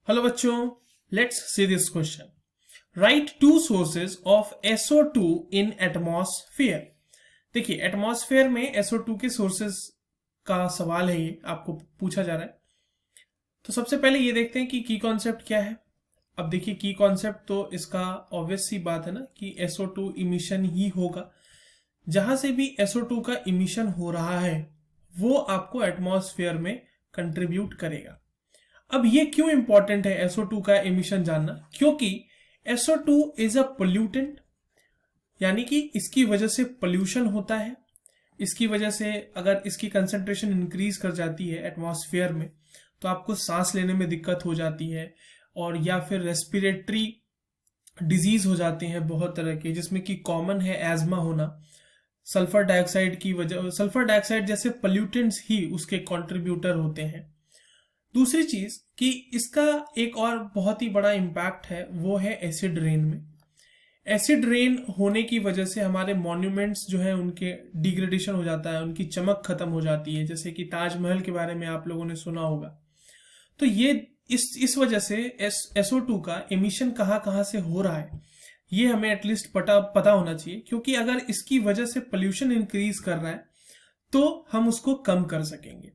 Hello बच्चों, let's see this question. Write two sources of SO2 in atmosphere. देखिए, atmosphere में SO2 के sources का सवाल है, ये आपको पूछा जा रहा है. तो सबसे पहले ये देखते हैं कि की कॉन्सेप्ट क्या है. अब देखिए, की कॉन्सेप्ट तो इसका ऑब्वियस सी बात है ना कि SO2 इमिशन ही होगा. जहां से भी SO2 का इमिशन हो रहा है वो आपको एटमॉस्फेयर में कंट्रीब्यूट करेगा. अब ये क्यों इंपॉर्टेंट है SO2 का एमिशन जानना? क्योंकि SO2 इज अ पोल्यूटेंट, यानी कि इसकी वजह से पोल्यूशन होता है. इसकी वजह से अगर इसकी कंसंट्रेशन इंक्रीज कर जाती है एटमॉस्फेयर में तो आपको सांस लेने में दिक्कत हो जाती है, और या फिर रेस्पिरेटरी डिजीज हो जाते हैं बहुत तरह के, जिसमें कि कॉमन है एज्मा होना. सल्फर डाइऑक्साइड की वजह, सल्फर डाइऑक्साइड जैसे पोल्यूटेंट्स ही उसके कंट्रीब्यूटर होते हैं. दूसरी चीज कि इसका एक और बहुत ही बड़ा इम्पैक्ट है, वो है एसिड रेन में. एसिड रेन होने की वजह से हमारे मॉन्यूमेंट्स जो है उनके डिग्रेडेशन हो जाता है, उनकी चमक खत्म हो जाती है. जैसे कि ताजमहल के बारे में आप लोगों ने सुना होगा. तो ये इस वजह से SO2 का एमिशन कहाँ कहाँ से हो रहा है ये हमें एटलीस्ट पता होना चाहिए, क्योंकि अगर इसकी वजह से पोल्यूशन इंक्रीज कर रहा है तो हम उसको कम कर सकेंगे.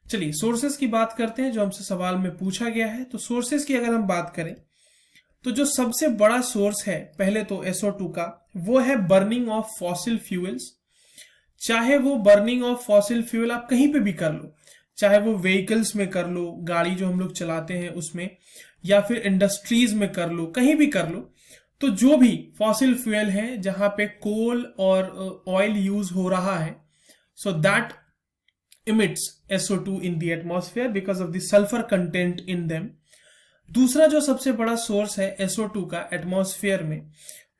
चलिए सोर्सेस की बात करते हैं जो हमसे सवाल में पूछा गया है. तो सोर्सेस की अगर हम बात करें तो जो सबसे बड़ा सोर्स है पहले तो SO2 का, वो है बर्निंग ऑफ फॉसिल फ्यूल्स. चाहे वो बर्निंग ऑफ फॉसिल फ्यूल आप कहीं पे भी कर लो, चाहे वो व्हीकल्स में कर लो, गाड़ी जो हम लोग चलाते हैं उसमें, या फिर इंडस्ट्रीज में कर लो, कहीं भी कर लो. तो जो भी फॉसिल फ्यूल है जहां पे कोल और ऑयल यूज हो रहा है, so that emits SO2 in the atmosphere because of the sulfur content in them. दूसरा जो सबसे बड़ा सोर्स है SO2 का एटमॉस्फेयर में,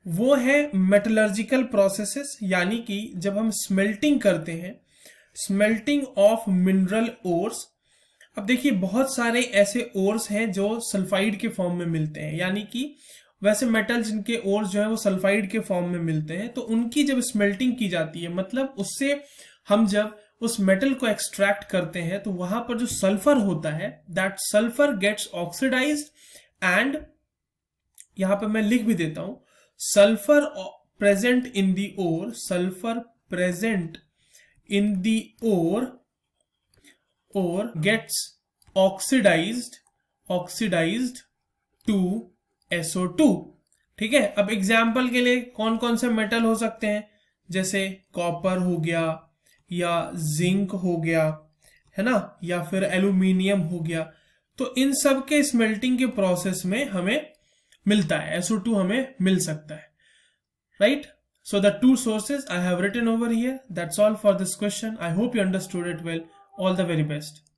वो है मेटलर्जिकल प्रोसेसेस, यानी कि जब हम स्मेल्टिंग करते हैं, स्मेल्टिंग ऑफ मिनरल ओर्स. अब देखिए, बहुत सारे ऐसे ओर्स हैं जो सल्फाइड के फॉर्म में मिलते हैं, यानी कि वैसे मेटल जिनके ओर्स जो है वो सल्फाइड के फॉर्म में मिलते हैं. तो उनकी जब स्मेल्टिंग की जाती है, मतलब उससे हम जब उस मेटल को एक्सट्रैक्ट करते हैं तो वहां पर जो सल्फर होता है, that sulphur gets oxidised and, यहां पर मैं लिख भी देता हूं, sulphur present in the ore, sulphur present in the ore gets oxidised to SO2. ठीक है. अब एग्जाम्पल के लिए कौन कौन से मेटल हो सकते हैं, जैसे कॉपर हो गया, या जिंक हो गया, है ना, या फिर एल्यूमिनियम हो गया. तो इन सब के स्मेल्टिंग के प्रोसेस में हमें मिलता है, SO2 हमें मिल सकता है. Right. So the two sources I have written over here. That's all for this question. I hope you understood it well. All the very best.